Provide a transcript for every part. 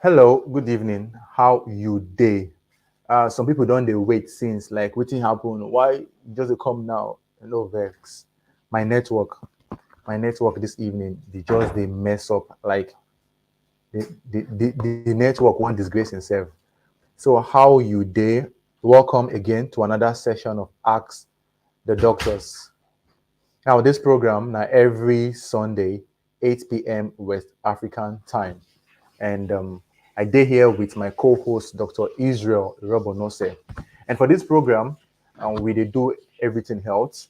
Hello, good evening. How you day? Some people don't they wait since like waiting happen. Why just they come now? No vex. My network, my network this evening, they mess up. Like the network won't disgrace himself. So how you day? Welcome again to another session of Ask the Doctors. Now this program now every Sunday, 8 p.m. West African time. And I did here with my co-host, Dr. Israel Robonose. And for this program, we dey do everything health.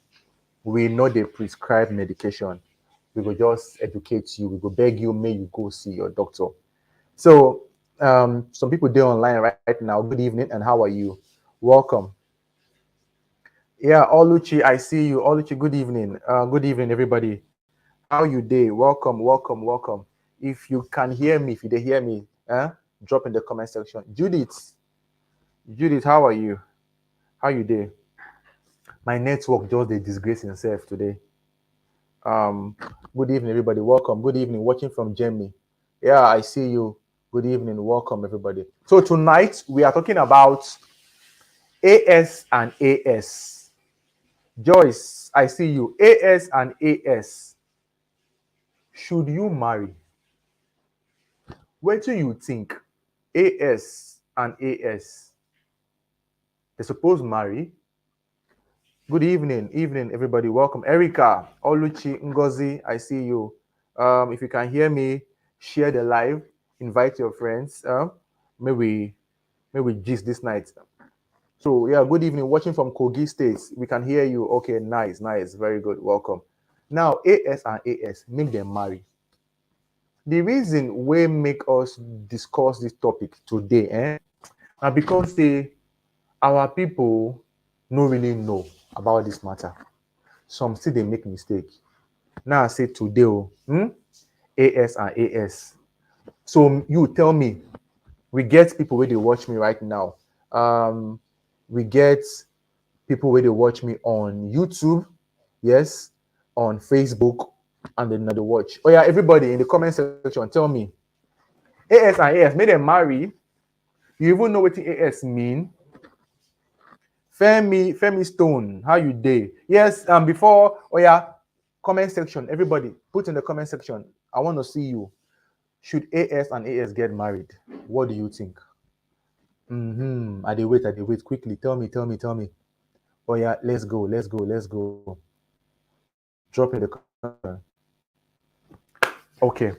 We know they prescribe medication. We will just educate you. We will beg you, may you go see your doctor. So some people there online right now. Good evening, and how are you? Welcome. Yeah, Oluchi, I see you. Oluchi, good evening. Good evening, everybody. How you day? Welcome, welcome, welcome. If you can hear me, if you dey hear me, drop in the comment section. Judith, how are you? How you day? My network just dey disgrace himself today. Um, Good evening, everybody. Welcome. Good evening. Watching from Germany. Yeah, I see you. Good evening. Welcome, everybody. So tonight we are talking about AS and AS. Joyce, I see you. AS and AS. Should you marry? What do you think? AS and AS. They supposed marry. Good evening, everybody. Welcome, Erica, Oluchi, Ngozi. I see you. If you can hear me, share the live. Invite your friends. Maybe gist this night. So yeah, good evening. Watching from Kogi State, we can hear you. Okay, nice, nice, very good. Welcome. Now AS and AS make them marry. The reason we make us discuss this topic today, now because our people no really know about this matter. Some still they make mistake. Now I say today, AS and AS. So you tell me, we get people where they watch me right now. We get people where they watch me on YouTube, yes, on Facebook, and then they watch. Oh yeah, everybody in the comment section, tell me, AS and AS, may them marry. You even know what AS mean? Femi Stone, how you day? Yes, before, oh yeah, comment section, everybody, put in the comment section. I want to see you. Should AS and AS get married? What do you think? I dey wait. Quickly, tell me, tell me. Oh yeah, let's go. Drop in the comment section. Okay.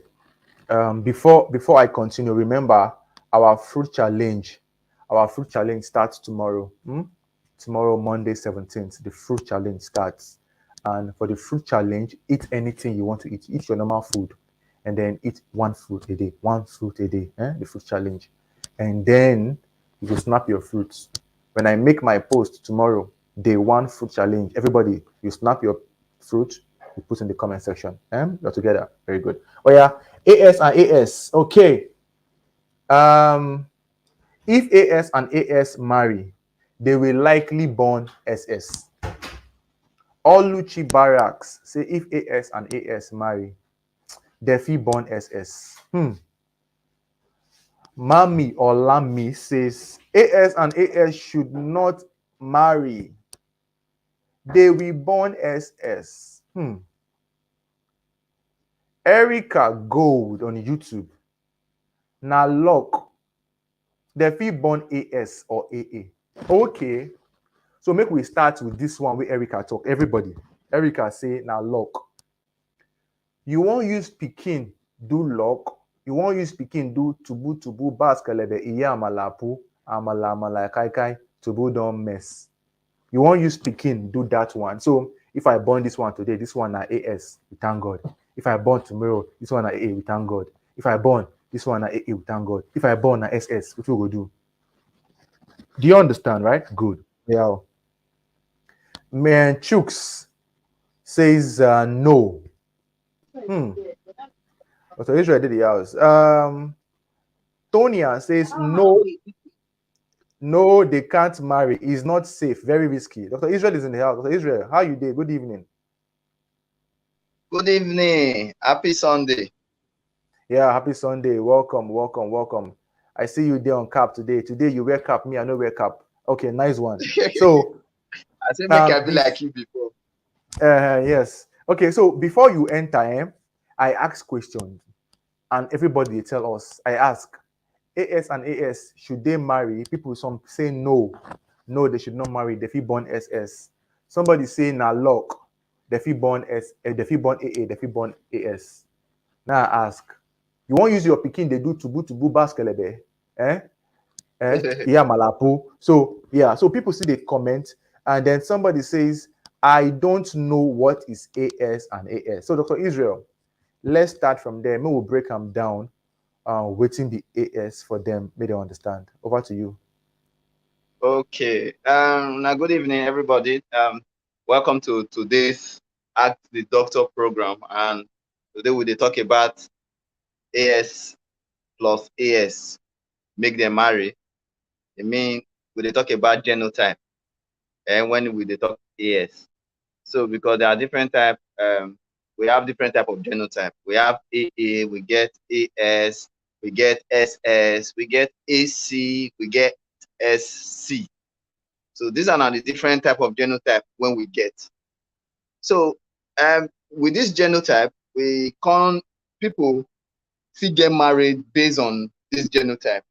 Before I continue, remember our fruit challenge. Our fruit challenge starts tomorrow. Tomorrow, Monday 17th, the fruit challenge starts. And for the fruit challenge, eat anything you want to eat. Eat your normal food, and then eat one fruit a day. One fruit a day. The fruit challenge, and then you will snap your fruits. When I make my post tomorrow, day one fruit challenge. Everybody, you snap your fruit. You put in the comment section. You're together. Very good. Oh yeah, AS and AS. Okay. Um, if AS and AS marry, they will likely born SS. Oluchi Barracks say if AS and AS marry, they fit born SS. Mami Olami says AS and AS should not marry. They will born SS. Erica Gold on YouTube. Na luck. They fit born AS or AA. Okay. So make we start with this one where Erica talk. Everybody. Erica say na luck. You won't use pikin do luck. You won't use pikin do tubu baskelebe iya amalapu amala kai kai tubu don't mess. You won't use pikin do that one. So if I born this one today, this one na AS, we thank God. If I born tomorrow, this one na AA, we thank God. If I born this one na AA, we thank God. If I born na SS, what we go do? Do you understand, right? Good. Yeah. Man, Chooks says no. So Israel did the house. Tonya says no. No, they can't marry. It's not safe. Very risky. Dr. Israel is in the house. Dr. Israel, how you doing? Good evening. Good evening. Happy Sunday. Yeah, happy Sunday. Welcome, welcome, welcome. I see you there on cap today. Today you wear cap, me I no wear cap. Okay, nice one. So I say make I be bef- like you before. yes. Okay, so before you enter, I ask questions and everybody tell us. I ask AS and AS, should they marry? People some say no. No, they should not marry. They fit born SS. Somebody say na luck. They fit born they fit born AA, they fit born AS. Now I ask, you won't use your pikin, they do tubu baskelebe. Eh? Yeah, malapu. So yeah, so people see the comment, and then somebody says, I don't know what is AS and AS. So Dr. Israel, let's start from there. Maybe we'll break them down, waiting the AS for them, may they understand. Over to you. Okay. Now good evening, everybody. Welcome to today's Ask the Doctor program, and today we dey talk about AS plus AS, make them marry. I mean, we dey talk about genotype, and when we dey talk AS. So because there are different type, we have different type of genotype. We have AA, we get AS, we get SS, we get AC, we get SC. So these are now the different type of genotype when we get. So with this genotype, we can people still get married based on this genotype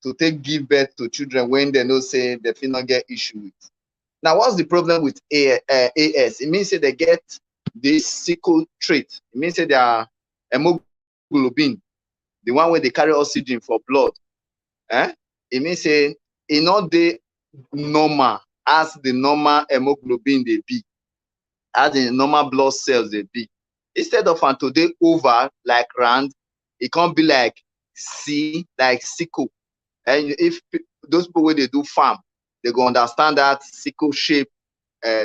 to take give birth to children when they know say they fit not get issue with. Now, what's the problem with AS? It means that they get this sickle trait. It means that their hemoglobin, the one where they carry oxygen for blood, it means say it not dey normal as the normal hemoglobin they be, as the normal blood cells they be. Instead of am to dey over like round, it can't be like C, like sickle. And if those people where they do farm, they go understand that sickle shape,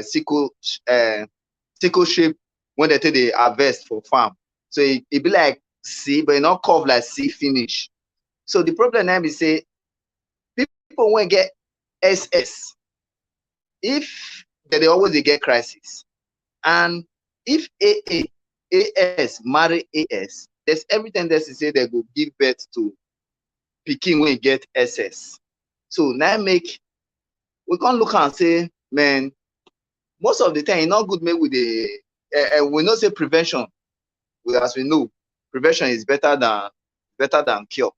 sickle sickle shape when they take the harvest for farm. So it be like C, but it not curve like C finish. So the problem now is say people when get SS, if they always they get crisis, and if AS marry AS, there's everything that say they go give birth to pikin when get SS. So now make we can't look and say, man, most of the time it's not good make with the we not say prevention. As we know, prevention is better than cure.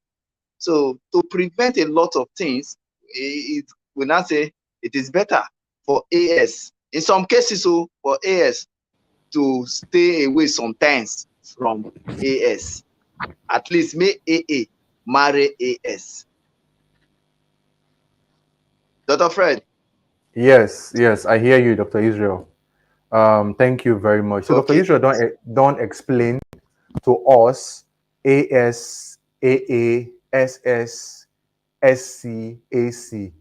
So to prevent a lot of things, we now say it is better for AS in some cases. So for AS to stay away sometimes from AS, at least make AA marry AS. Dr. Fred. Yes, yes, I hear you, Dr. Israel. Thank you very much. So, Dr. Okay. Israel, don't explain to us AS, AA, SS, SC, AC.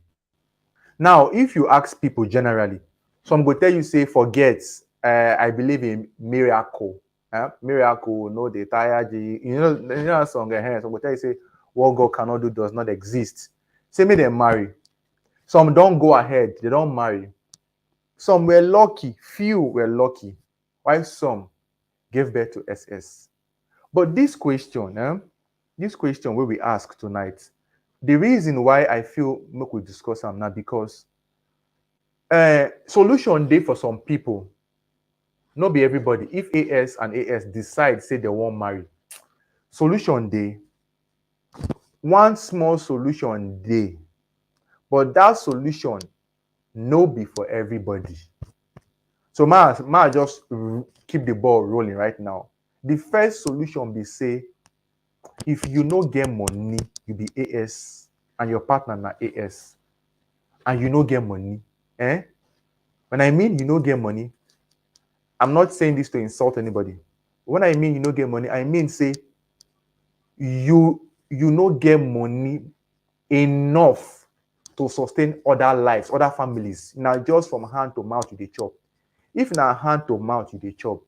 Now, if you ask people generally, some go tell you say forget. I believe in miracle. Miracle, no, the tired. You know that song. Some go tell you say what God cannot do does not exist. Say me them marry. Some don't go ahead. They don't marry. Some were lucky. Few were lucky. While some gave birth to SS. But this question where we ask tonight, the reason why I feel make we discuss them now because solution day for some people, not be everybody. If AS and AS decide say they won't marry, solution day, one small solution day, but that solution no be for everybody. So ma just keep the ball rolling right now. The first solution be say if you no get money, you be AS and your partner na AS, and you no get money, when I mean you no get money, I'm not saying this to insult anybody. When I mean you no get money, I mean say you no get money enough to sustain other lives, other families. Now just from hand to mouth you dey chop. If na hand to mouth you dey chop,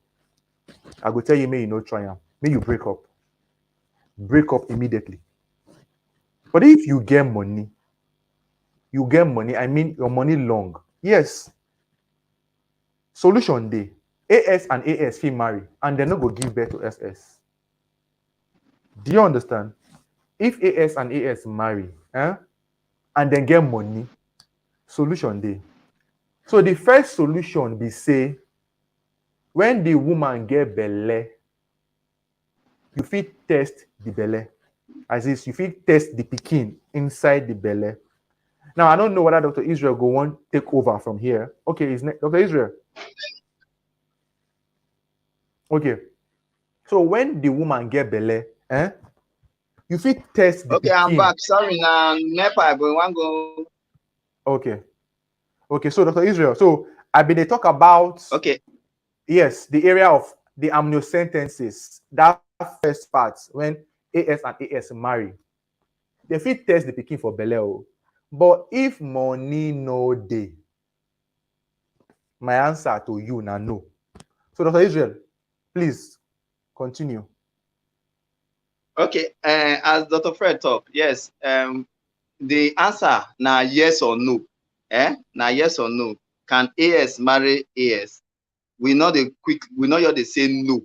I go tell you may you no try am, may you break up immediately. But if you get money, I mean your money long. Yes, solution dey. AS and AS fit marry and dem no go give birth to SS. Do you understand? If AS and AS marry, and then get money, solution dey. So the first solution be say, when the woman get belle, you fit test the belle. As is, you fit test the pikin inside the belle. Now, I don't know whether Dr. Israel go want take over from here. Okay, is Dr. Israel? Okay. So when the woman get belle, you fit test the Okay, I'm pikin. back. Sorry, now Nepa, but one go. Okay. Okay, so Dr. Israel, so I been dey talk about, Okay, yes, the area of the amniocentesis, that first part when AS and AS marry. They fit test the pikin for belle o. But if money no dey, my answer to you na no. So Dr. Israel, please continue. okay. As Dr. Fred talk, yes. The answer now yes or no. Now yes or no. Can AS marry AS? We know the quick. We know you they say no.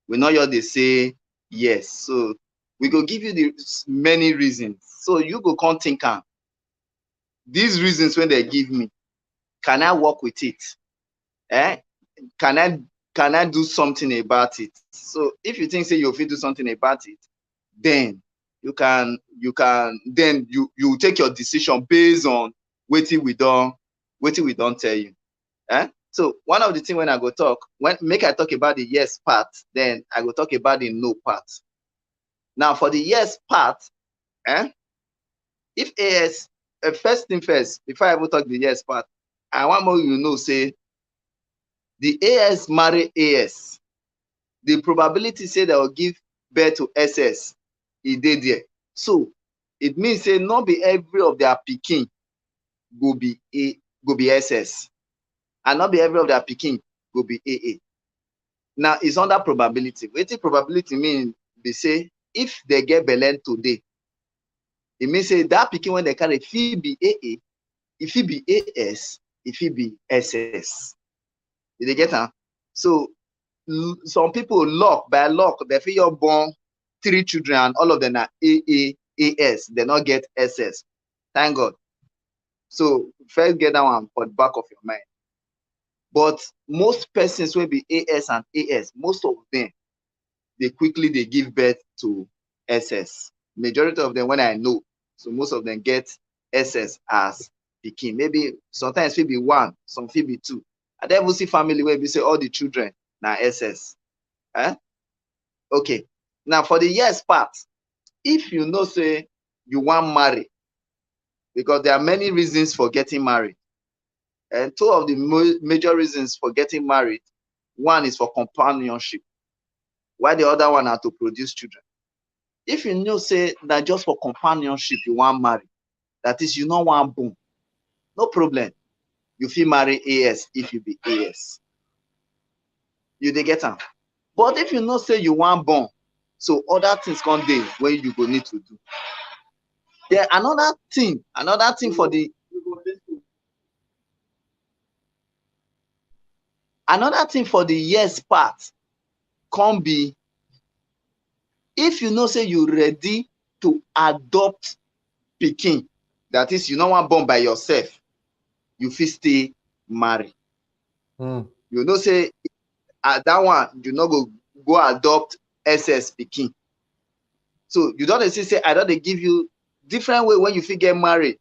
We know you they say yes. So we go give you the many reasons. So you go come think am. These reasons when they give me, can I work with it? Eh? Can I do something about it? So if you think say you fit do something about it, then you take your decision based on wetin we don tell you. So one of the things when I go talk, make I talk about the yes part, then I go talk about the no part. Now for the yes part, if AS, first thing first, before I even talk the yes part, I want more you know say the AS marry AS, the probability say they will give birth to SS, e dey there. So it means say not be every of their pikin go be SS, and not be every of their pikin go be AA. Now it's under probability. Wetin probability mean be say if they get belle today, it means say that pikin when they carry fit be AA, e fit be AS, e fit be SS. You dey get am? So some people by luck, they fit just born 3 children and all of them are AA, AS. They not get SS. Thank God. So first get that one for the back of your mind. But most persons will be AS and AS. Most of them, they give birth to SS. Majority of them, when I know, so most of them get SS as pikin. Maybe sometimes it be 1, some it be 2. I never see family where we say all the children now SS. Okay. Now for the yes part, if you know say you want marry, because there are many reasons for getting married, and 2 of the major reasons for getting married, one is for companionship, while the other one are to produce children. If you know say that just for companionship you want marry, that is you no want born, no problem. You fit marry AS if you be AS. You dey get am. But if you know say you want born, so other things come dey wey you go need to do. Then another thing for the yes part come be, if you know say you ready to adopt pikin, that is you no wan born by yourself, you fit stay marry. You know say that one you no go adopt SS pikin. So you don dey see say I don dey give you different way when you fit get married,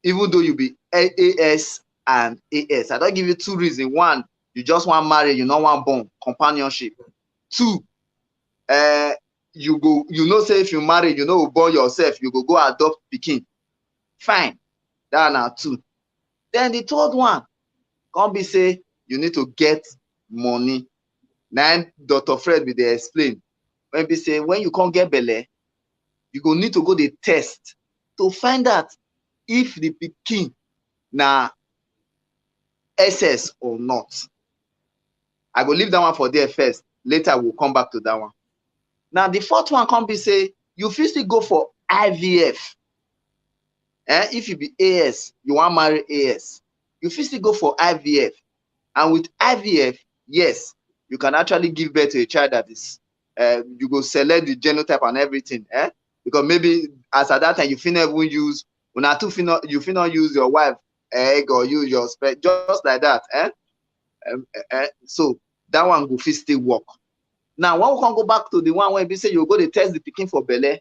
even though you be AS and AS. I don give you 2 reasons. 1, you just want marry, you no want born, companionship. 2, you know say if you marry, you no go born yourself, you go adopt pikin. Fine. That na 2. Then the 3rd one come be say you need to get money. Now Dr. Fred be dey explain. When be say when you come get belle, you go need to go dey test to find out if the pikin na SS or not. I go leave that one for there first. Later we'll come back to that one. Now the 4th one come be say you fit still go for IVF. If you be AS, you want marry AS, you fit still go for IVF. And with IVF, yes, you can actually give birth to a child that is you go select the genotype and everything, because maybe as at that time you fit not even use una too you fit not use your wife egg or use your sperm, just like that, so that one go fit still work. Now when we can go back to the one where we say you go to test the pikin for belle,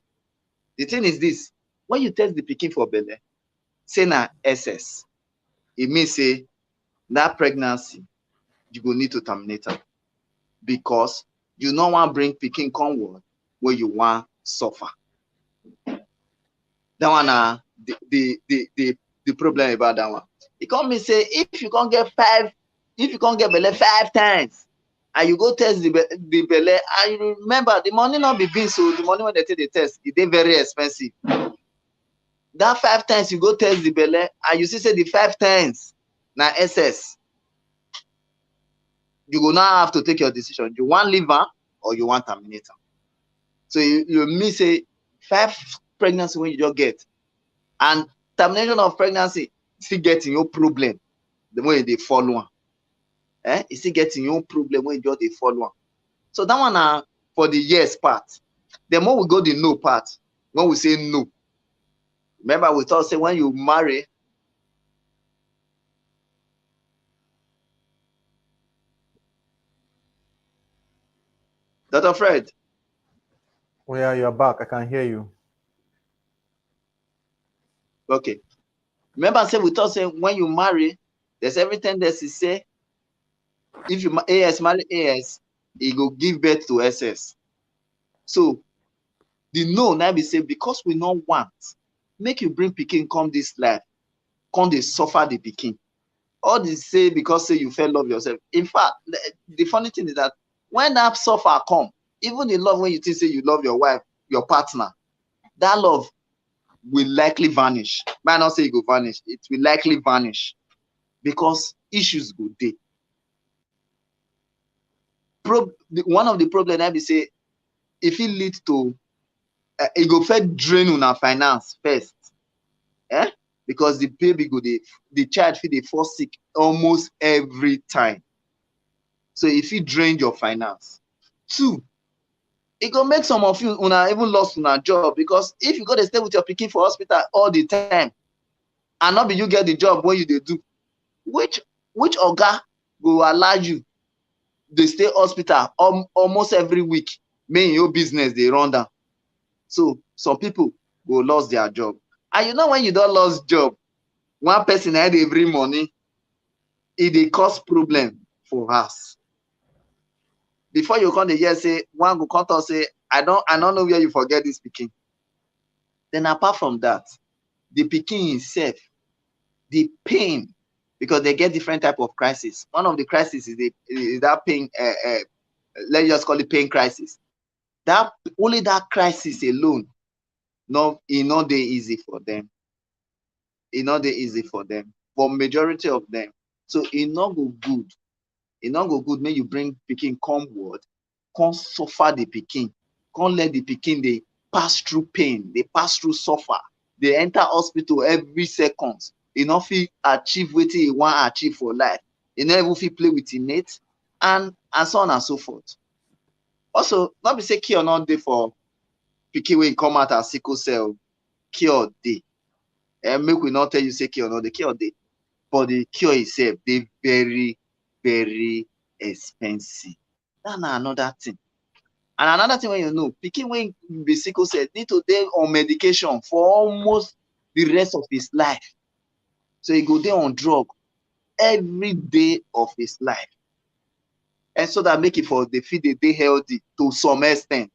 the thing is this: when you test the pikin for belle, say na SS, it means say that pregnancy you go need to terminate am, because you no wan bring pikin come world where you wan suffer. That one na the problem about that one. E come mean say if you can't get belle 5 times and you go test the belle, and you remember the money not be beans, so the money when they take the test, it dey very expensive. That 5 times you go test the belle and you see say the 5 times na SS, you go now have to take your decision. You want leave am or you want terminate am. So you mean say 5 pregnancy when you just get, and termination of pregnancy still getting your problem the way they follow am. You still getting your problem when you just dey follow am. So that one na for the yes part. The more we go the no part, when we say no, remember we talk say when you marry, Dr. Fred. Oh yeah, you're back. I can hear you. Okay. Remember say we talk say when you marry, there's everything that is say if you AS marry AS, e go give birth to SS. So the no now be say because we no want make you bring pikin come this life, come dey suffer the pikin. All this say because say you fell love yourself. In fact, the funny thing is that when that suffer come, even the love when you think say you love your wife, your partner, that love will likely vanish. Might not say it go vanish, it will likely vanish because issues go dey. One of the problem I be say if it lead to it go first drain una finance first, because the baby go the child fit dey fall sick almost every time. So if it drain your finance. 2, it go make some of you una even lost una job, because if you go to stay with your pikin for hospital all the time and not be you get the job what you dey do, which oga go allow you dey stay hospital almost every week, make your business dey run down. So some people go lost their job. And you know when you don lost job, one person na dey bring money, e dey cause problem for house. Before you come dey hear say one go come talk say I don't know where you forget this pikin. Then apart from that, the pikin himself, the pain, because they get different type of crisis. One of the crisis is that pain, let's just call it pain crisis. That only that crisis alone, e no dey easy for them. E no dey easy for them, for majority of them. So e no go good. E no go good make you bring pikin come world, come suffer the pikin, come let the pikin dey pass through pain, dey pass through suffer, dey enter hospital every second. E no fit achieve wetin e wan achieve for life. E no even fit play with im mate, and so on and so forth. Also, not be say cure no dey for pikin wey come out as sickle cell. Cure dey. Make we not tell you say cure no dey. Cure dey, but the cure itself dey very, very expensive. That na another thing. And another thing wey you know, pikin wey be sickle cell need to dey on medication for almost the rest of his life. So he go dey on drug every day of his life. And so that make it for the fit dey healthy to some extent.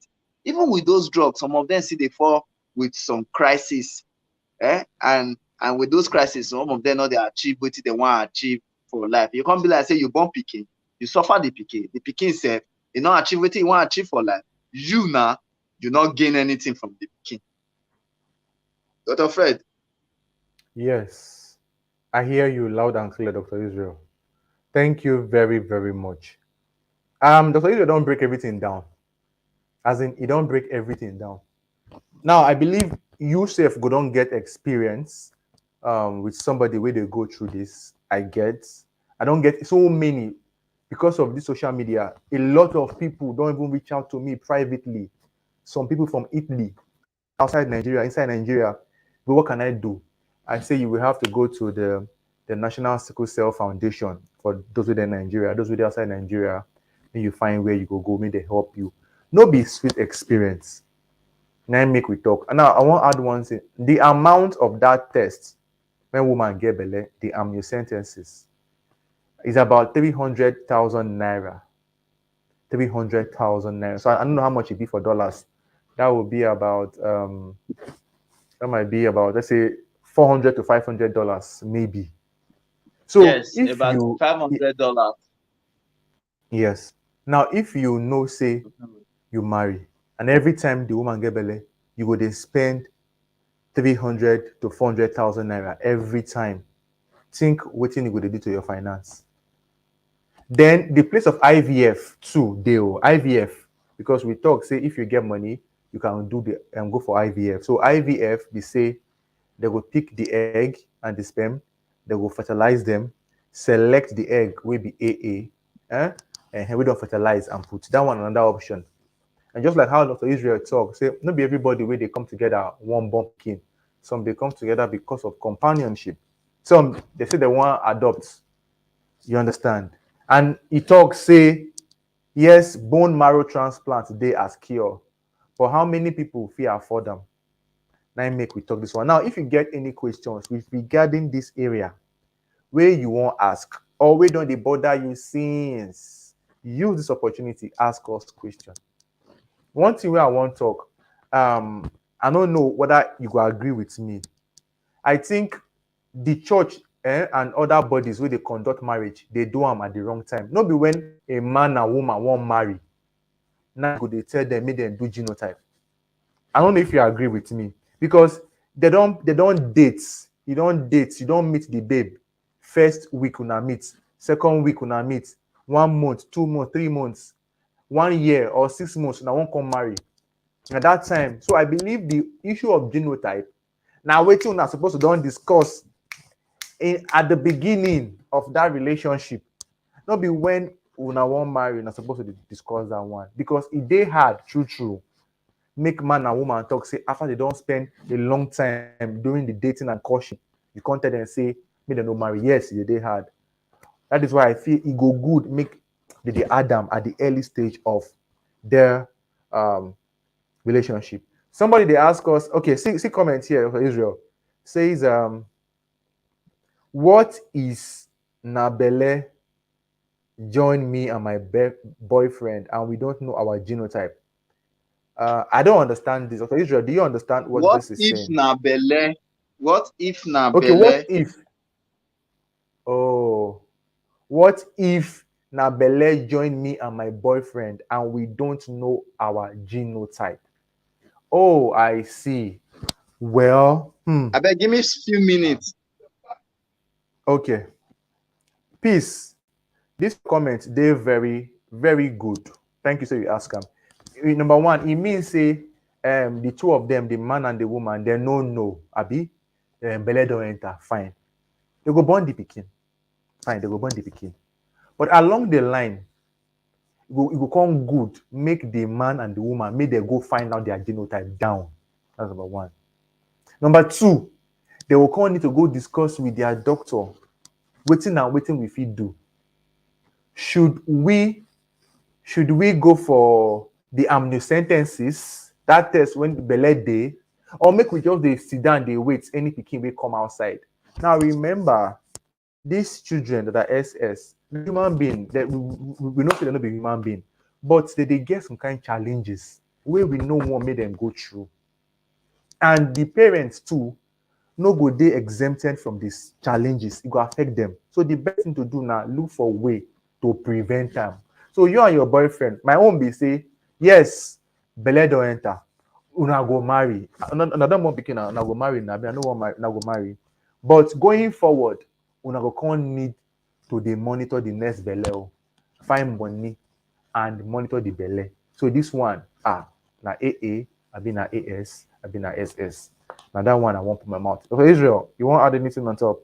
Even with those drugs, some of them see they fall with some crisis. And with those crises, some of them know they achieve what they want to achieve for life. You can't be like say you born pikin, you suffer the pikin self, you not achieve what you want to achieve for life. You now, you not gain anything from the pikin. Dr. Fred. Yes, I hear you loud and clear, Dr. Israel. Thank you very, very much. Dr. Israel don't break everything down. As in, he don't break everything down. Now, I believe you self go don't get experience with somebody where they go through this. I don't get so many because of this social media, a lot of people don't even reach out to me privately. Some people from Italy, outside Nigeria, inside Nigeria. But what can I do? I say you will have to go to the National Sickle Cell Foundation for those within Nigeria, those within outside Nigeria. Then you find where you go, may they help you. No be sweet experience. Now make we talk. And now I want to add one thing. The amount of that test when woman get belly, the amniocentesis, is about 300,000 naira. 300,000 naira. So I don't know how much it be for dollars. That would be about that might be about, let's say, $400 to $500 maybe. So Yes, if about you $500. yes, now if you know say you marry and every time the woman get belly, you go dey spend 300 to 400,000 naira every time. Think wetin you go dey do to your finance. Then the place of IVF too dey IVF, because we talk say if you get money you can do the go for IVF. So IVF be say they go pick the egg and the sperm, they go fertilize them, select the egg wey be AA, and we don't fertilize and put that one another option. And just like how Dr. Israel talk, say not be everybody where they come together one born pikin. Some they come together because of companionship. Some they say they want adopt. You understand? And he talks say yes, bone marrow transplant they as cure, but how many people fear afford them? Now make we talk this one. Now, if you get any questions with regarding this area where you won't ask or where don't they bother you since, use this opportunity, ask us question. One thing where I want to talk, I don't know whether you will agree with me. I think the church and other bodies where they conduct marriage, they do them at the wrong time. Not be when a man and woman won't marry. Now go they tell them make them do genotype. I don't know if you agree with me because they don't date. You don't date. You don't meet the babe. First week una meet. Second week una meet. 1 month, 2 months, 3 months, 1 year or 6 months. Now won't come marry. At that time, so I believe the issue of genotype. Now waiting una supposed to don't discuss at the beginning of that relationship. Not be when una won't marry. Una supposed to discuss that one because it they hard. True. Make man and woman talk say after they don't spend a long time during the dating and courtship, you can't tell them say me they no marry. Yes, they hard. That is why I feel it go good make the Adam at the early stage of their relationship. Somebody they ask us, okay, see comment here for Israel says what is Nabele join me and my boyfriend and we don't know our genotype? I don't understand this. Okay, Israel, do you understand what What this is if saying? na belle? What if na Okay, what belle? if? Oh, what if Nabele join me and my boyfriend and we don't know our genotype? Oh, I see. Well, I beg, give me a few minutes. okay. Peace. This comment, they're very, very good. Thank you, so you ask them. Number one, it means say the two of them, the man and the woman, they no, Abi, Bele don't enter. Fine. They go born the pikin. Fine, they go born the pikin. But along the line, it go come good, make the man and the woman, make they go find out their genotype down. That's number one. Number two, they will come need to go discuss with their doctor, waiting we fit do. Should we go for the amniocentesis, that test when the belle day, or make we just dey sit down dey wait any pikin will come outside? Now remember, these children that are SS, human being, that we know say dem no be human being, but they get some kind challenges wey we no wan make dem go through. And the parents too no go dey exempted from these challenges. It go affect them. So the best thing to do now, look for way to prevent them. So you and your boyfriend, my own be say, yes, belle don enter. Una go marry. Another one pikin una go marry now. I no wan marry, una go marry. But going forward, una go come need to dey monitor the next belle, find money and monitor the belle. So this one, na AA, abi na AS, abi na SS. Now that one I won't put my mouth. Okay, Israel, you want to add anything on top?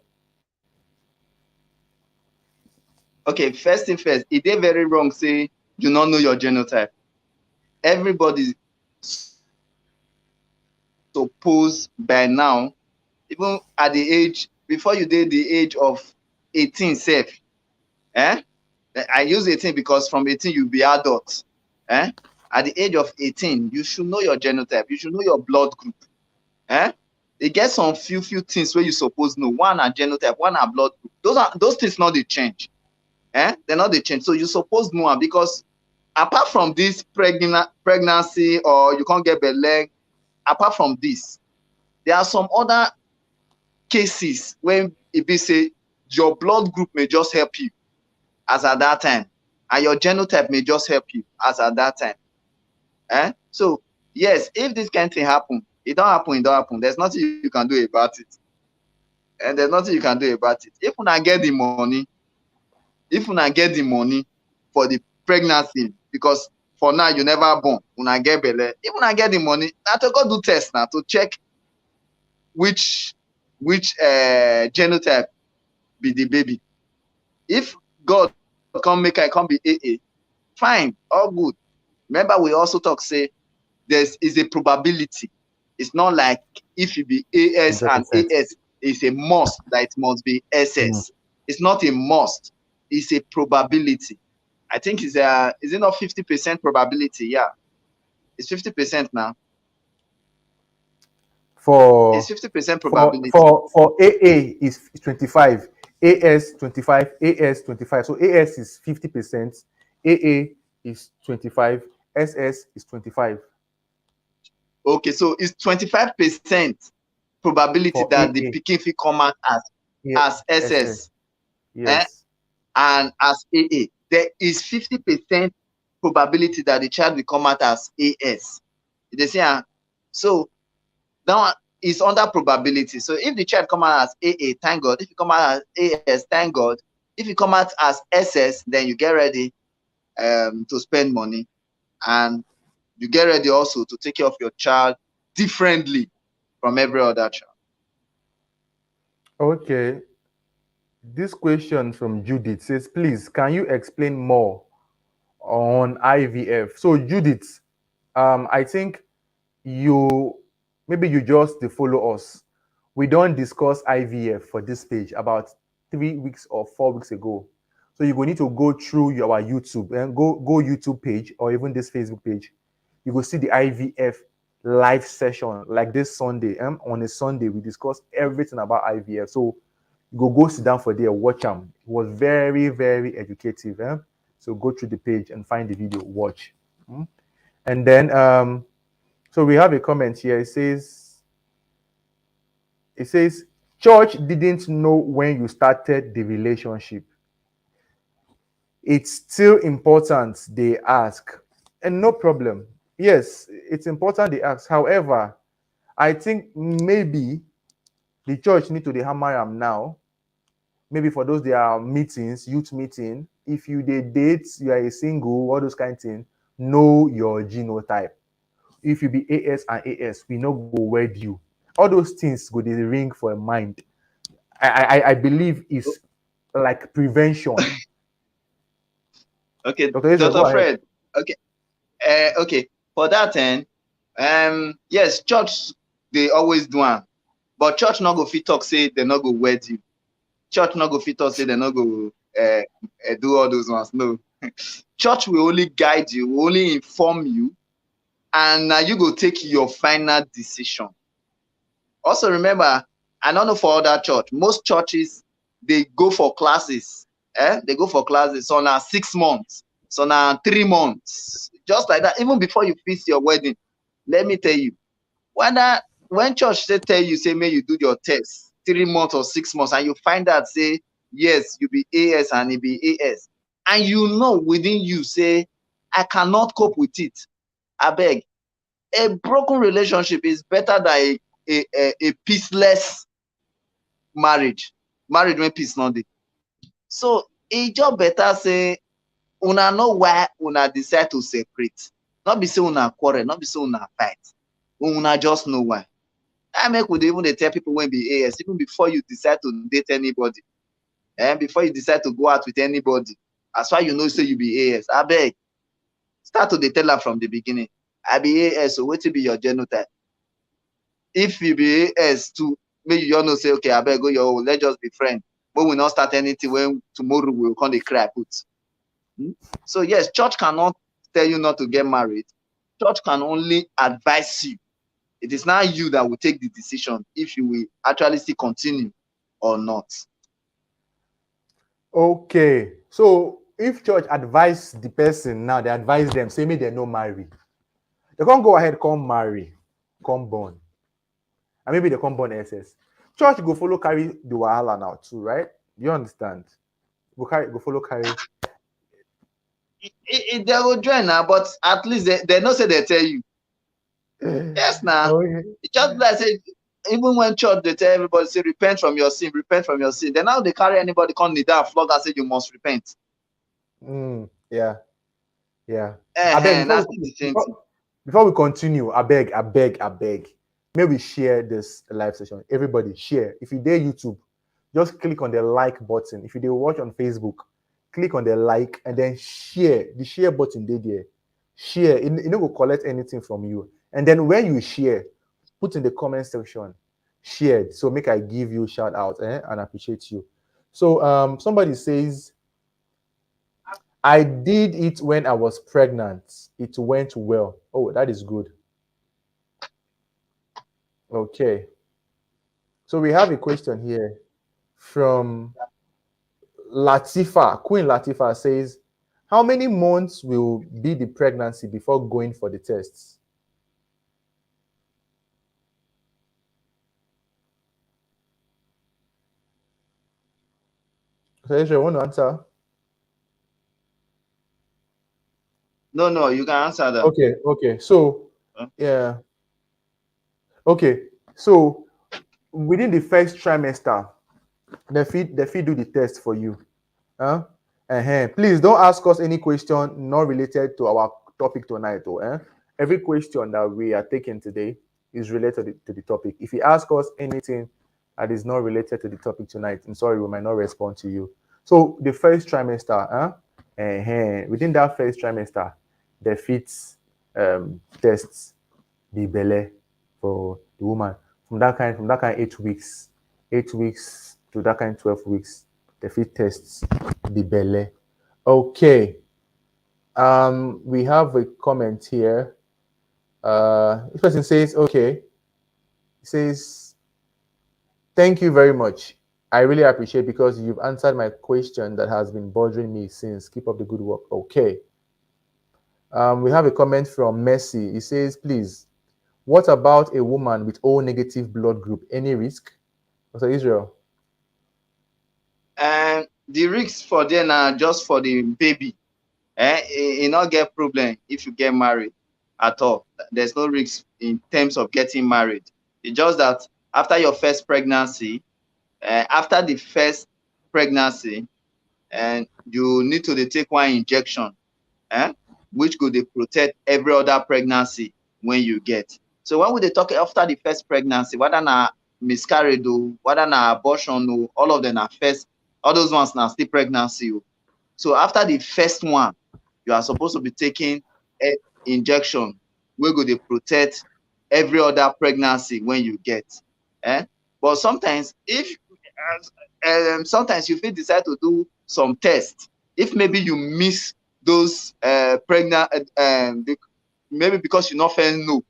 Okay, first thing first, it is very wrong say you not know your genotype. Everybody suppose by now, even at the age, before you did the age of 18 self, eh? I use 18 because from 18 you'll be adult. Eh? At the age of 18, you should know your genotype. You should know your blood group. Eh? They get some few things where you suppose know. One are genotype, one are blood group. Those things not they change. They're not they change. So you suppose know them because apart from this pregnancy or you can't get belly, apart from this, there are some other cases when it be say your blood group may just help you as at that time, and your genotype may just help you as at that time. So yes, if this kind of thing happen, it don't happen, it don't happen. There's nothing you can do about it. And there's nothing you can do about it. If una get the money, for the pregnancy, because for now you never born, una get belle. If una get the money, now to go do test now to check which genotype be the baby. If God come make I come be AA, fine, all good. Remember, we also talk say is a probability. It's not like if you be AS and 100%. AS is a must that it must be Mm. SS. It's not a must. It's a probability. I think is it not 50% probability? Yeah, it's 50% now. It's For 50% for probability. for AA is 25, AS 25, AS 25. So AS is 50%, AA is 25, SS is 25 Okay, so it's 25% probability for that the AA. pikin fit come out Yeah, as SS. SS. Eh? Yes. And as AA. There is 50% probability that the child will come out as AS. They say, so that one is under probability. So if the child come out as AA, thank God. If you come out as AS, thank God. If you come out as SS, then you get ready to spend money, and you get ready also to take care of your child differently from every other child. Okay. This question from Judith says, please, can you explain more on IVF? So, Judith, I think you maybe you just dey follow us. We don't discuss IVF for this page about 3 weeks or 4 weeks ago. So you go need to go through our YouTube and go YouTube page or even this Facebook page. You go see the IVF live session like this Sunday. On a Sunday, we discuss everything about IVF. So you go sit down for there, watch them. It was very, very educative. So go through the page and find the video, watch. And then so we have a comment here. It says, church didn't know when you started the relationship. It's still important they ask. And no problem. Yes, it's important they ask. However, I think maybe the church need to dey hammer am now. Maybe for those their meetings, youth meeting, if you dey date, you are a single, all those kind of things, know your genotype. If you be AS and AS, we no go wed you. All those things go dey ring for a mind. I believe is like prevention. Okay, Dr. Israel, go Dr. ahead. Fred. Okay, okay. For that end, yes, church they always do am, but church not go fit talk say they not go wed you. Church not go fit talk say they not go do all those ones. No, church will only guide you, will only inform you, and you go take your final decision. Also remember, I don't know for other church, most churches they go for classes. They go for classes. So now 6 months, so now 3 months, just like that. Even before you fix your wedding, let me tell you, whether when church they tell you say may you do your test 3 months or 6 months, and you find out say yes you be AS and it be AS, and you know within you say I cannot cope with it. I beg, a broken relationship is better than a peaceless marriage when peace no dey. So e just better say una know why una decide to separate, not be say una quarrel, not be say una fight, una just know why. I make we even dey tell people wey be AS even before you decide to date anybody, And before you decide to go out with anybody, as far you know say you be AS, abeg start to dey tell am from the beginning. I be AS, so wetin be your genotype? If you be AS too, make you all know say okay, abeg go your own, let's just be friends. But we not start anything when tomorrow we will come dey cry put. So yes, church cannot tell you not to get married. Church can only advise you. It is now you that will take the decision if you will actually still continue or not. Okay. So if church advise the person now, they advise them, say me they no marry. They can't go ahead, come marry, come born. And maybe they come born SS. Church go follow carry the wahala now too, right? You understand? Go follow carry. They will join now, but at least they know say they tell you. Yes, now. Okay. It just like say, even when church they tell everybody say repent from your sin, repent from your sin. Then now they carry anybody come kneel down, flog and say you must repent. Yeah. I beg That's the same thing. before we continue, I beg. May we share this live session. Everybody share. If you dare YouTube, just click on the like button. If you dare watch on Facebook, click on the like and then share. The share button there. Share. It no go collect anything from you. And then when you share, put in the comment section, shared. So make I give you shout out and appreciate you. So somebody says, I did it when I was pregnant. It went well. Oh, that is good. Okay. So we have a question here from Latifa. Queen Latifa says, how many months will be the pregnancy before going for the tests? So, you want to answer? No, you can answer that. Okay. So, yeah. Okay. So, within the first trimester, the feed do the test for you. Please don't ask us any question not related to our topic tonight. Every question that we are taking today is related to the topic. If you ask us anything that is not related to the topic tonight, I'm sorry, we might not respond to you. So the first trimester, within that first trimester, the fits tests the belly for the woman from that kind 8 weeks to that kind 12 weeks. The fit tests the belly. Okay. We have a comment here. This person says, okay. He says, thank you very much. I really appreciate because you've answered my question that has been bothering me since. Keep up the good work. Okay. We have a comment from Messi. He says, please, what about a woman with O negative blood group? Any risk? So Israel. The risks for them are just for the baby. It not get problem if you get married at all. There's no risk in terms of getting married. It's just that after your first pregnancy, after the first pregnancy, and you need to take one injection, which could protect every other pregnancy when you get. So when we talk after the first pregnancy, whether na miscarriage or whether na abortion or all of them are first, all those ones now still pregnancy. So after the first one, you are supposed to be taking an injection wey go dey protect every other pregnancy when you get. But sometimes sometimes you fit decide to do some tests. If maybe you miss those pregnant, maybe because you not first know,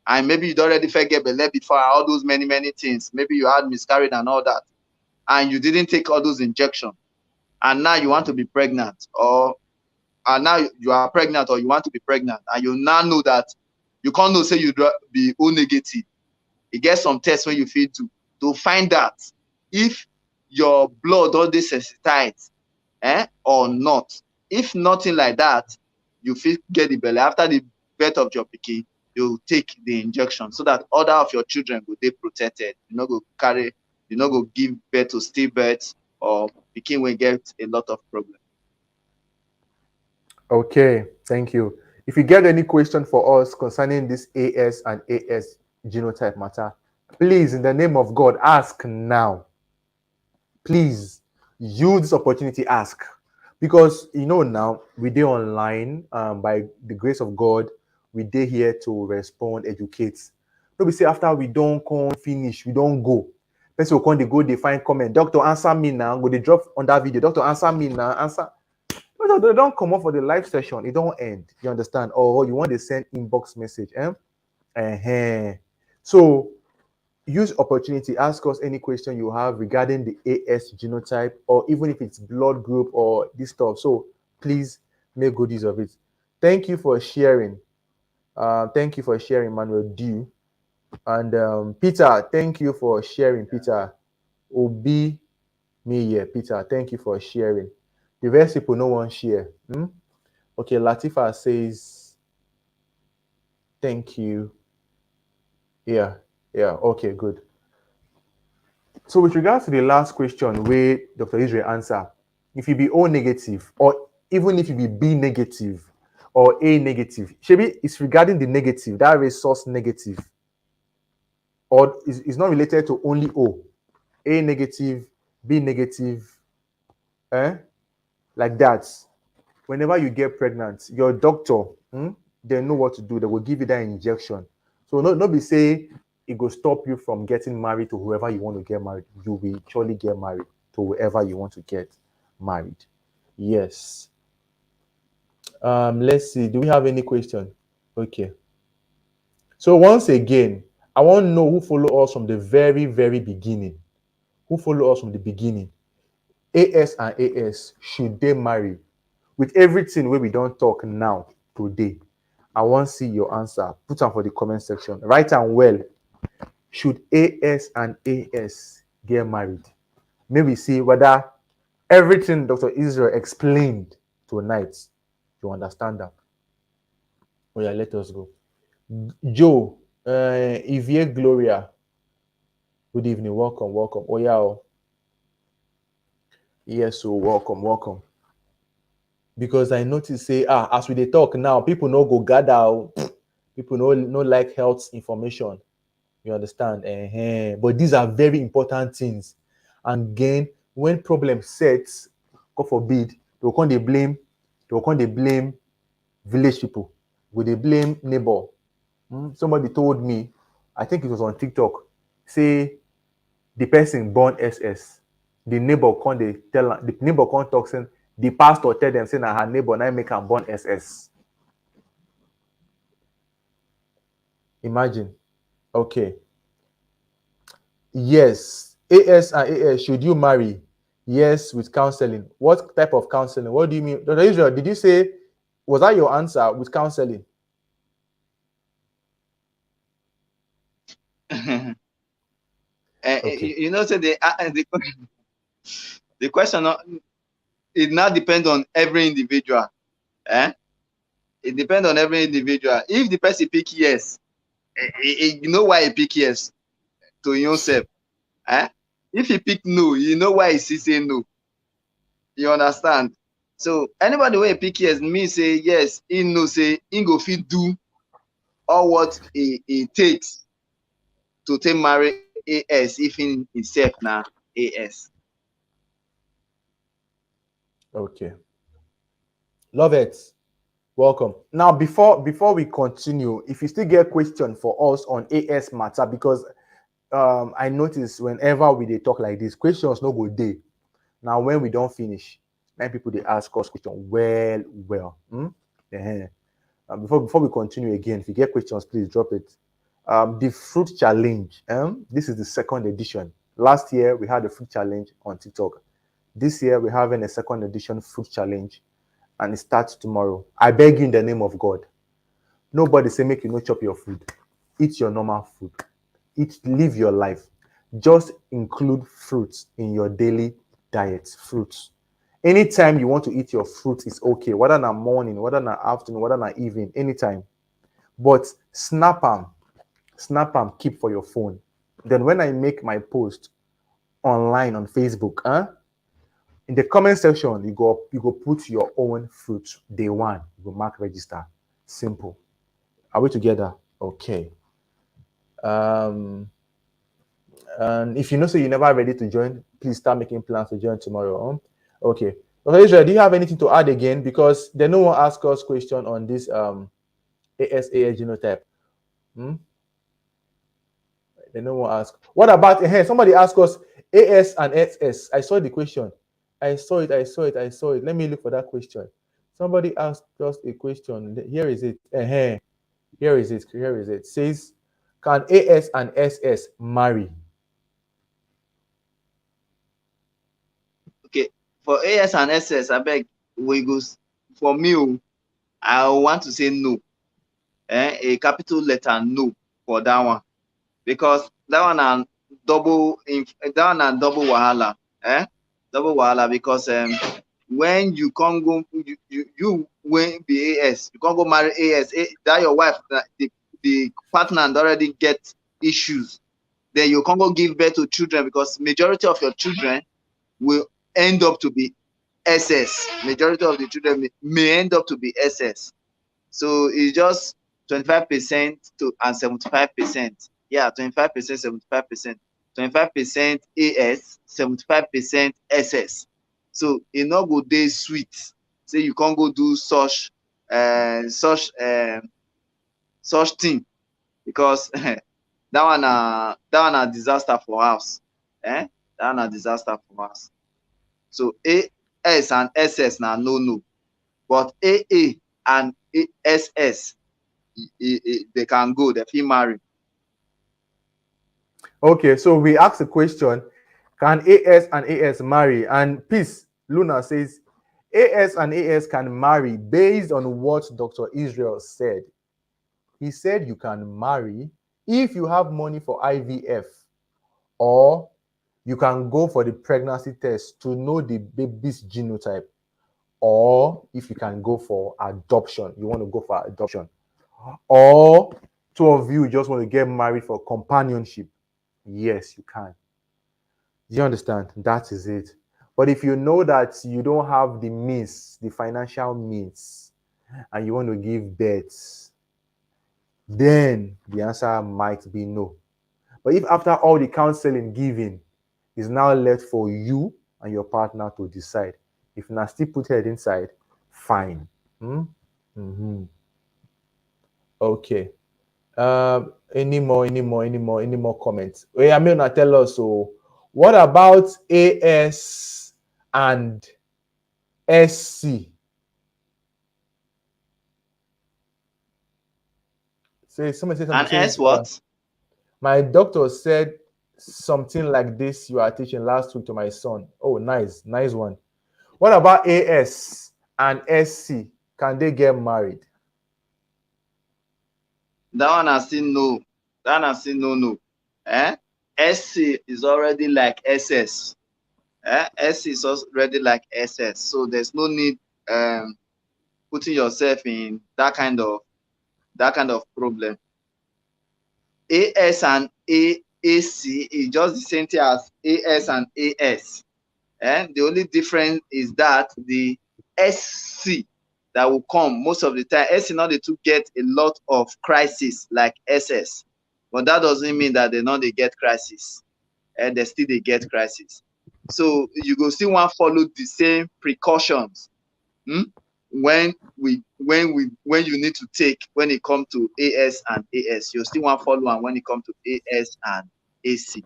and maybe you already first get belle before, all those many things. Maybe you had miscarriage and all that, and you didn't take all those injections, and now you want to be pregnant, and now you are pregnant or you want to be pregnant, and you now know that you can't know say you be O negative. You get some tests when you feel to find out if your blood don dey sensitized or not. If nothing like that, you fit get the belle. After the birth of your pikin, you take the injection so that other of your children go dey protected. You no go give birth to stillbirth or pikin wey get a lot of problem. Okay, thank you. If you get any question for us concerning this AS and AS genotype matter, please, in the name of God, ask now. Please, use this opportunity, ask. Because now we dey online, by the grace of God, we dey here to respond, educate. No be say after we don't come finish, we don't go. Person will come, they go, they find comment. Doctor, answer me now. Go, they drop on that video. Doctor, answer me now. Answer. No, they don't come up for the live session. It don't end. You understand? Or you want to send inbox message. So use opportunity, ask us any question you have regarding the AS genotype, or even if it's blood group or this stuff. So please make good use of it. Thank you for sharing. Thank you for sharing, Manuel D. And Peter, thank you for sharing, Peter. Obi me here, Peter. Thank you for sharing. The rest people no one share. Okay, Latifa says thank you. Yeah, okay, good. So with regards to the last question where Dr. Israel answer, if you be O negative, or even if you be B negative or A negative, maybe it's regarding the negative, that resource negative, or is not related to only O. A negative, B negative, like that. Whenever you get pregnant, your doctor, they know what to do. They will give you that injection. So no be say it will stop you from getting married to whoever you want to get married. You will surely get married to whoever you want to get married. Yes. Let's see. Do we have any question? Okay. So once again, I want to know who follow us from the very, very beginning. Who follow us from the beginning? AS and AS, should they marry? With everything where we don't talk now, today, I want to see your answer. Put them for the comment section. Write and well. Should AS and AS get married? Maybe see whether everything Dr. Israel explained tonight, you understand that. Oh yeah, let us go. Joe, Ivie Gloria, good evening. Welcome. Oh yeah. Yes, so welcome. Because I notice say, as we dey talk now, people no go gather. People no like health information. You understand? But these are very important things. And again, when problem sets, God forbid, they will come they blame village people. Will they blame neighbor? Somebody told me, I think it was on TikTok, say the person born SS. The neighbor come they tell the neighbor come talk saying the pastor tell them saying her neighbor now make am born SS. Imagine. Okay. Yes. AS and AS, should you marry? Yes, with counseling. What type of counseling? What do you mean? Dr. Israel, did you say, was that your answer, with counseling? Okay. You know, so the question, it now depends on every individual. It depends on every individual. If the person pick yes, you know why he pick yes to yourself. If he pick no, you know why he say no. You understand? So anybody wey pick yes, me say yes, he know say he go fit do all what it takes to take marry AS if in himself na AS. Okay. Love it. Welcome. Now, before we continue, if you still get question for us on AS matter, because I notice whenever we dey talk like this, questions no go dey. Now, when we don't finish, many people they ask us question well. Before we continue again, if you get questions, please drop it. The fruit challenge. This is the second edition. Last year we had a fruit challenge on TikTok. This year we're having a second edition fruit challenge, and it starts tomorrow. I beg you in the name of God. Nobody say make you no chop your food. Eat your normal food. Live your life. Just include fruits in your daily diet. Fruits. Anytime you want to eat your fruit is okay. Whether na morning, whether na afternoon, whether na evening, anytime. But snap them, keep for your phone. Then when I make my post online on Facebook, in the comment section, you go put your own fruit. Day one, you go mark register. Simple. Are we together? Okay. And if you know, so you're never ready to join, please start making plans to join tomorrow. Okay. Okay, Israel, do you have anything to add again? Because then no one ask us question on this ASAS genotype. Hmm? Then no one ask. What about here? Somebody asked us AS and SS. I saw the question. I saw it. I saw it. I saw it. Let me look for that question. Somebody asked us a question. Here is it. Here is it. Here is it. Says, can AS and SS marry? Okay, for AS and SS, I beg we go. For me, I want to say no. A capital letter no for that one, because that one and double wahala. Double wahala, because when you can't go, you when be AS, you can't go marry AS. That your wife, the partner already get issues. Then you can't go give birth to children, because majority of your children will end up to be SS. Majority of the children may end up to be SS. So it's just 25% to and 75%. Yeah, 25%, 75%. 25% AS, 75% SS. So e no go dey sweet. Say you can't go do such thing, because that one na disaster for house. That one na disaster for house. So AS and SS na no, but AA and SS, they can go, they fit marry. Okay, so we asked the question, can AS and AS marry? And Peace Luna says, AS and AS can marry based on what Dr. Israel said. He said you can marry if you have money for IVF, or you can go for the pregnancy test to know the baby's genotype, or if you can go for adoption, you want to go for adoption, or two of you just want to get married for companionship. Yes, you can. Do you understand? That is it. But if you know that you don't have the means, the financial means, and you want to give birth, then the answer might be no. But if after all the counseling given is now left for you and your partner to decide, if not still put head inside, fine. Mm-hmm. Okay. Any more comments? I mean, not tell us. So, what about AS and SC? Somebody say something. And S Says what? my doctor said something like this you are teaching last week to my son. Oh, nice one. What about AS and SC? Can they get married? That one I still no. That one I still no. SC is already like SS. SC is already like SS. So there's no need putting yourself in that kind of problem. AS and AC is just the same thing as AS and AS. The only difference is that the SC that will come most of the time, SC not they to get a lot of crisis like SS, but that doesn't mean that they not they get crisis, and they still they get crisis. So you go still want follow the same precautions when you need to take when it comes to AS and AS. You still want follow and when it comes to AS and AC.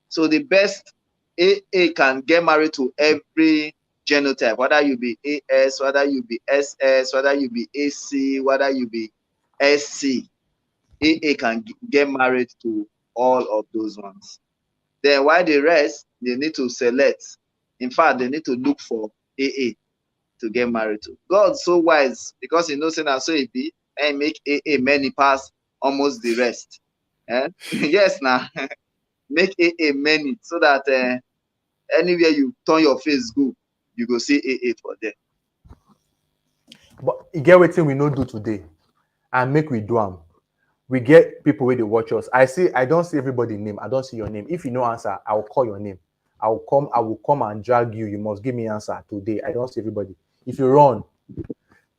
So the best AA can get married to every genotype, whether you be AS, whether you be SS, whether you be AC, whether you be SC. AA can get married to all of those ones. Then while the rest, they need to select. In fact, they need to look for AA to get married to. God so wise, because he knows that so it be and make AA many pass almost the rest. Yes, now make AA many so that anywhere you turn your face go, you go see AA for there. But you get what we no do today, and make we do them. We get people where they watch us. I don't see everybody name. I don't see your name. If you no answer, I will call your name. I will come and drag you. You must give me answer today. I don't see everybody. If you run,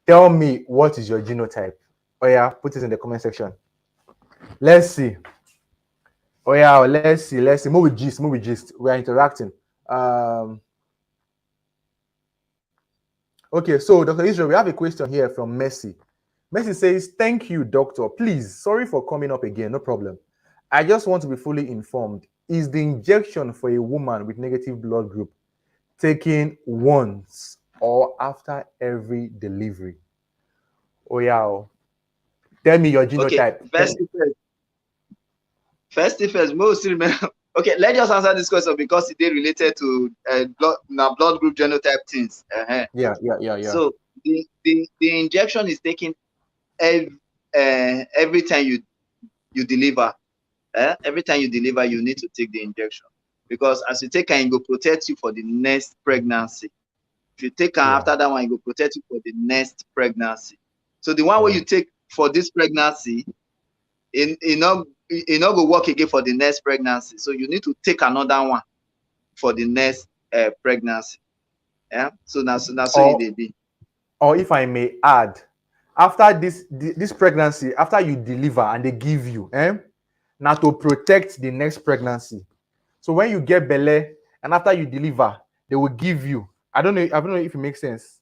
tell me what is your genotype. Oh yeah, put it in the comment section. Let's see. Oh yeah, let's see. Let's see. Move with gist. Move with gist. We are interacting. Um. Okay, so Dr. Israel, we have a question here from Messi. Messi says, "Thank you, doctor. Please, sorry for coming up again. No problem. I just want to be fully informed. Is the injection for a woman with negative blood group taken once or after every delivery?" Oh yeah. Oh. Tell me your Okay, genotype. first thing first. First thing first, most remember. Okay, let's just answer this question because it is related to blood group genotype things. Yeah. So the injection is taken every time you deliver. Every time you deliver, you need to take the injection because as you take it will protect you for the next pregnancy. If you take Yeah. after that one, it will protect you for the next pregnancy. So the one where Yeah. you take for this pregnancy, it not go work again for the next pregnancy. So you need to take another one for the next pregnancy. Yeah. So now so it Or dey be. or if I may add, after this pregnancy, after you deliver and they give you, now to protect the next pregnancy. So when you get belle and after you deliver, they will give you. I don't know if it makes sense.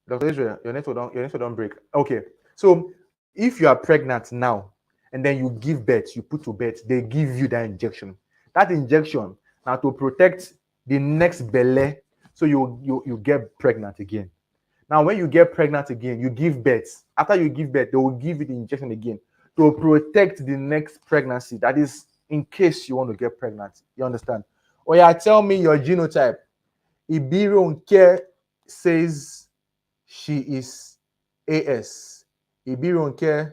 Dr. Israel, your network don't break. Okay. So if you are pregnant now and then you give birth, you put to bed, they give you that injection. That injection now to protect the next belle, so you get pregnant again. Now, when you get pregnant again, you give birth. After you give birth, they will give you the injection again to protect the next pregnancy. That is in case you want to get pregnant. You understand? Oh yeah, tell me your genotype. Ibironke says she is AS. Ibironke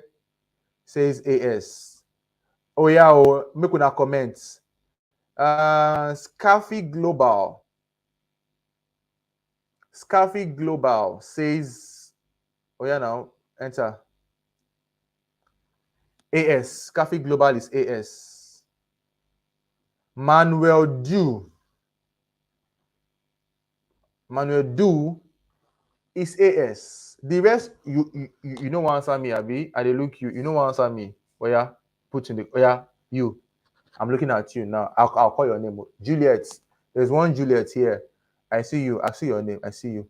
says AS. Oh yeah, make una comment. Scaffy Global. Scaffy Global says, oh yeah, now enter. AS. Scaffy Global is AS. Manuel Du. Manuel Du is AS. The rest, you know what answer me, Abi. I dey look you. You know what answer me. Oh yeah, put in the. Oh yeah, you. I'm looking at you now. I'll call your name. Juliet. There's one Juliet here. I see you. I see your name. I see you.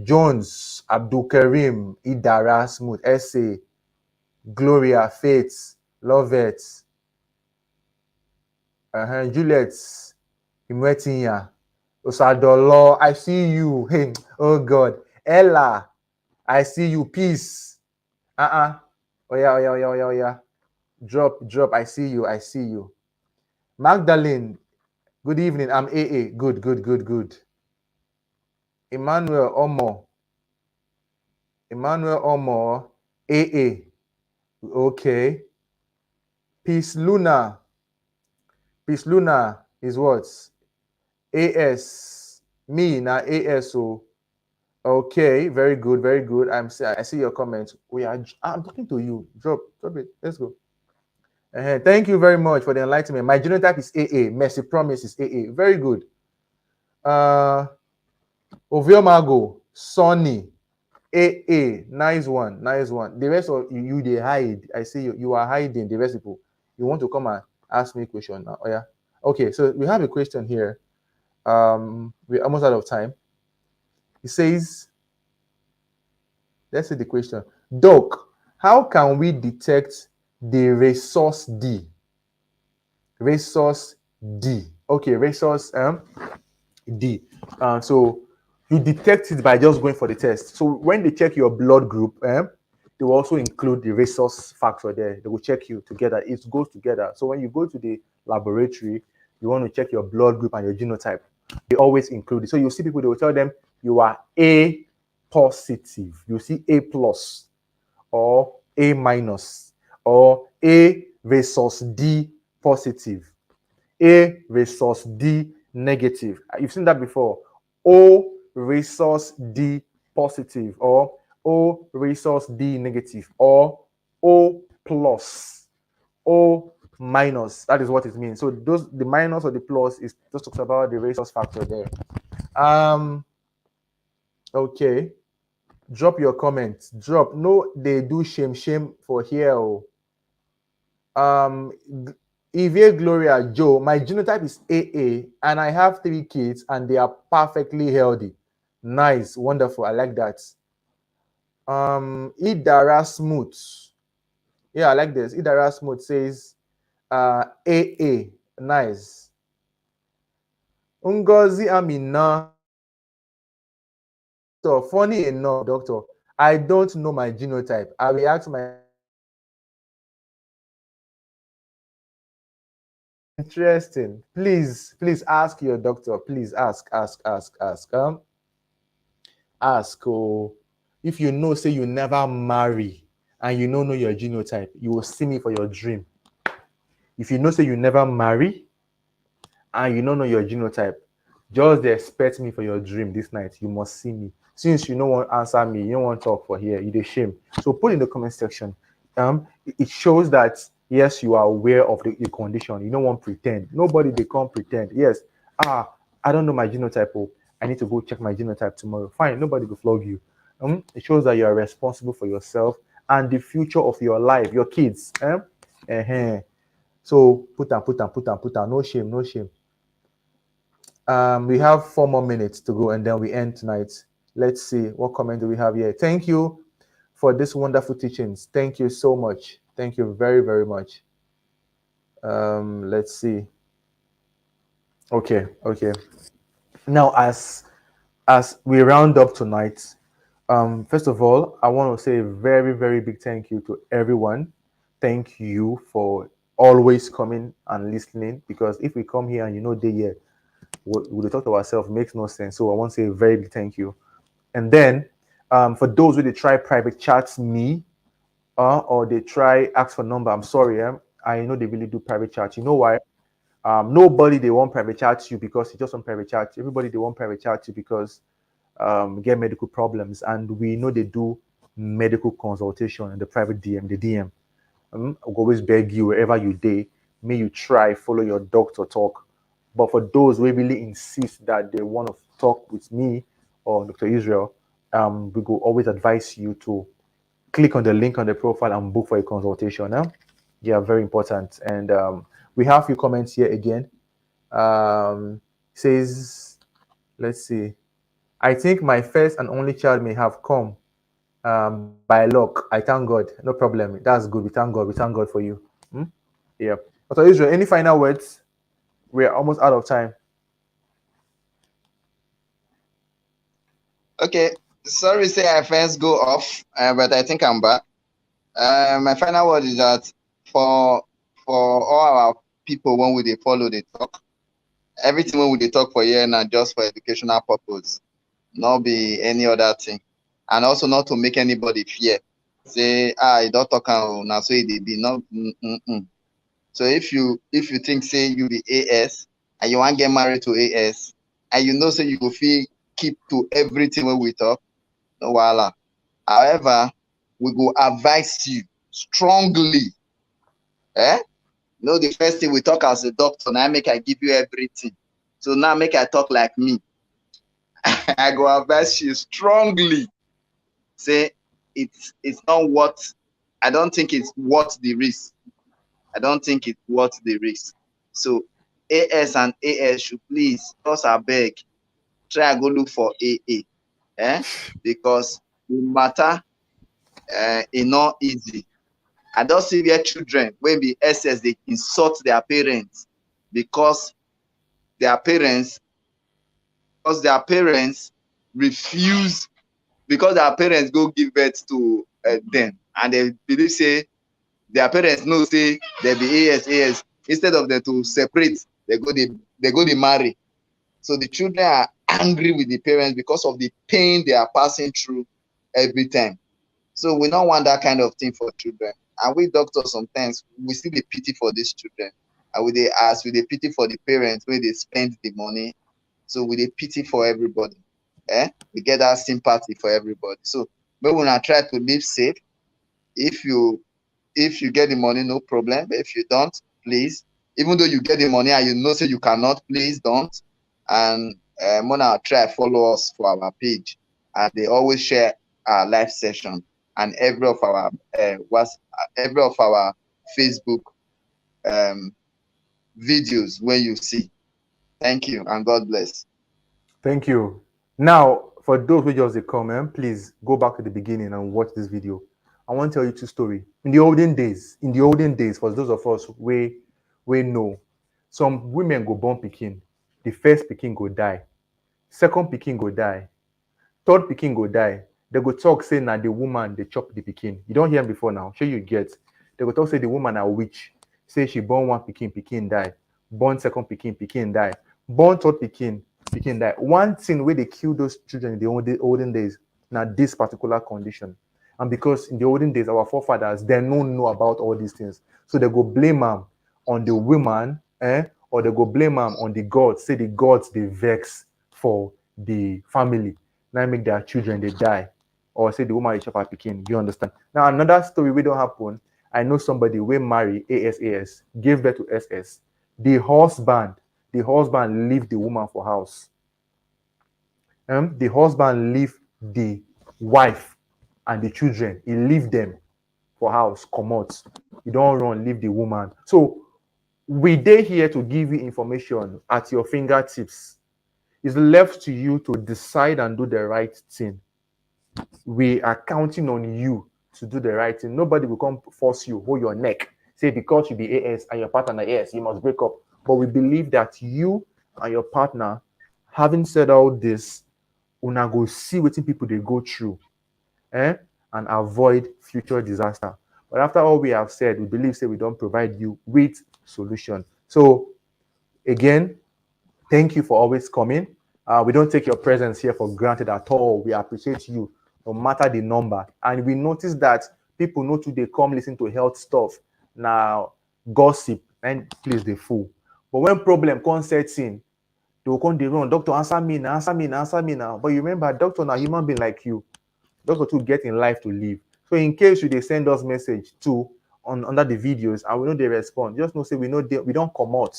Jones, Abdul Karim, Idara, Smooth, SA, Gloria, Faith, Lovett, Juliet, Imwetinya, Osadolo, I see you. Hey, oh God. Ella, I see you. Peace. Oh yeah, oh yeah, oh yeah, oh yeah, oh yeah. Drop. I see you. I see you. Magdalene, good evening. I'm AA. Good. Emmanuel Omo, AA. Okay. Peace Luna is what? AS. Me now AS. So okay, very good. I see your comments. I'm talking to you. Drop it. Let's go. Thank you very much for the enlightenment. My genotype is AA. Mercy Promise is AA. Very good. Oviomago, Sonny, AA. Nice one. The rest of you they hide. I see you are hiding. The rest of people, you want to come and ask me a question now. Oh yeah. Okay, so we have a question here. We're almost out of time. It says, let's see the question. Doc, how can we detect the resource D? Resource D. Okay, resource D. So you detect it by just going for the test. So when they check your blood group, they will also include the resource factor there. They will check you together. It goes together. So when you go to the laboratory, you want to check your blood group and your genotype. They always include it. So you see people, they will tell them you are A positive. You see A plus or A minus or A resource D positive, A resource D negative. You've seen that before. O resource D positive or O resource D negative or O plus, O minus. That is what it means. So the minus or the plus is just talks about the resource factor there. Okay. Drop your comments. Drop. No, they do shame for here. Oh. Eve Gloria Joe, my genotype is AA and I have 3 kids and they are perfectly healthy. Nice, wonderful. I like that. Idara Smooth. Yeah, I like this. Idara Smooth says AA. Nice. Ngozi Amina. So funny enough, doctor, I don't know my genotype. I will ask my interesting. Please ask your doctor. Please ask. Ask. Oh, if you know, say you never marry and you don't know your genotype, you will see me for your dream. If you know, say you never marry and you don't know your genotype, just expect me for your dream this night. You must see me. Since you don't want to answer me, you don't want to talk for here, you dey shame. So put in the comment section. It shows that yes, you are aware of the condition. You don't want to pretend. Nobody they can't pretend. Yes, I don't know my genotype. Oh, I need to go check my genotype tomorrow. Fine, nobody will flog you. It shows that you are responsible for yourself and the future of your life, your kids. So put on. No shame, no shame. We have 4 more minutes to go and then we end tonight. Let's see what comment do we have here. Thank you for this wonderful teachings. Thank you so much. Thank you very, very much. Let's see. Okay. Now, as we round up tonight, first of all, I want to say a very, very big thank you to everyone. Thank you for always coming and listening, because if we come here and you know they here, we talk to ourselves, makes no sense. So I want to say a very big thank you. And then for those who they try private chats me, or they try ask for number, I'm sorry. I know they really do private chat. You know why? Nobody they want private chat you because you just want private chat. Everybody they want private chat you because get medical problems, and we know they do medical consultation in the private DM, the DM. I always beg you wherever you day, may you try follow your doctor talk. But for those who really insist that they want to talk with me or Dr. Israel, we will always advise you to click on the link on the profile and book for a consultation. Yeah, very important. And we have a few comments here again. Says, let's see. I think my first and only child may have come by luck. I thank God. No problem. That's good. We thank God. We thank God for you. Hmm? Yeah. Dr. Israel, any final words? We're almost out of time. Okay, sorry, say I first go off, but I think I'm back. My final word is that for all our people when we they follow the talk, everything when we they talk for here now just for educational purpose, not be any other thing, and also not to make anybody fear. Say you don't talk now, so it be not. So if you think say you be AS and you want get married to AS and you know say you go feel keep to everything when we talk, no wahala. However, we go advise you strongly. The first thing we talk as a doctor, now make I give you everything. So now make I talk like me. I go advise you strongly. Say it's not what I don't think it's worth the risk. I don't think it's worth the risk. So AS and AS should please just abeg try go look for AA. Because the matter is not easy. I don't see where children when be SS they insult their parents because their parents refuse, because their parents go give birth to them and they believe say their parents know say they be AS instead of them to separate they go they marry. So the children are angry with the parents because of the pain they are passing through every time. So we don't want that kind of thing for children. And we doctors sometimes we see the pity for these children. And we the pity for the parents where they spend the money. So we the pity for everybody. We get that sympathy for everybody. So we will not try to live safe. If you get the money, no problem. But if you don't, please, even though you get the money and you know say you cannot, please don't. And Mona try follow us for our page. And they always share our live session and every of our Facebook um, videos when you see. Thank you and God bless. Thank you. Now, for those who just come, please go back to the beginning and watch this video. I want to tell you two story. In the olden days, for those of us we know, some women go born pikin. The first pikin go die. Second pikin go die. Third pikin go die. They go talk say na the woman they chop the pikin. You don't hear am before now. Sure you get. They go talk say the woman a witch. Say she born one pikin, pikin die. Born second pikin, pikin die. Born third pikin, pikin die. One thing where they kill those children in the olden days, now this particular condition. And because in the olden days, our forefathers, they don't know about all these things. So they go blame them on the woman, or they go blame them on the gods. Say the gods, they vex for the family. Now make their children, they die. Or say the woman, they chop her pikin. You understand? Now, another story we don't happen. I know somebody will marry ASAS, gave birth to SS. The husband leave the woman for house. The husband leave the wife and the children. He leave them for house, come out. You don't run, leave the woman. So we dey here to give you information at your fingertips. It's left to you to decide and do the right thing. We are counting on you to do the right thing. Nobody will come force you, hold your neck, say because you be AS and your partner AS, you must break up. But we believe that you and your partner, having said all this, una go see wetin people they go through, and avoid future disaster. But after all we have said, we believe say we don't provide you with solution. So again, thank you for always coming. We don't take your presence here for granted at all. We appreciate you, no matter the number. And we notice that people know too they come listen to health stuff. Now, gossip and please the fool. But when problem comes sets in, they will come they run. Doctor, answer me now, answer me now, answer me now. But you remember, doctor now human being like you. Doctor to get in life to live. So in case you they send us message too on under the videos and we know they respond, just know say we know we don't come out.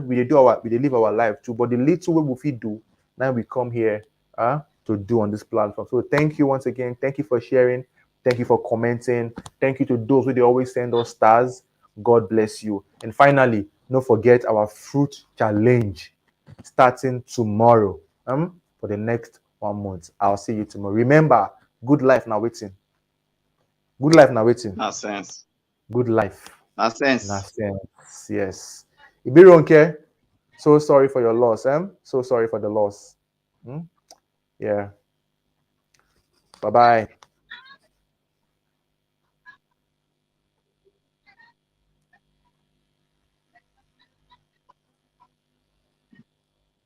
We dey live our life too. But the little way we fit do, now we come here to do on this platform. So thank you once again. Thank you for sharing. Thank you for commenting. Thank you to those who they always send us stars. God bless you. And finally, don't forget our fruit challenge starting tomorrow. For the next 1 month. I'll see you tomorrow. Remember, good life now waiting. Good life now waiting. No sense. Good life. No Na sense. sense. Yes. Ibironke, so sorry for your loss. So sorry for the loss. Yeah. Bye-bye.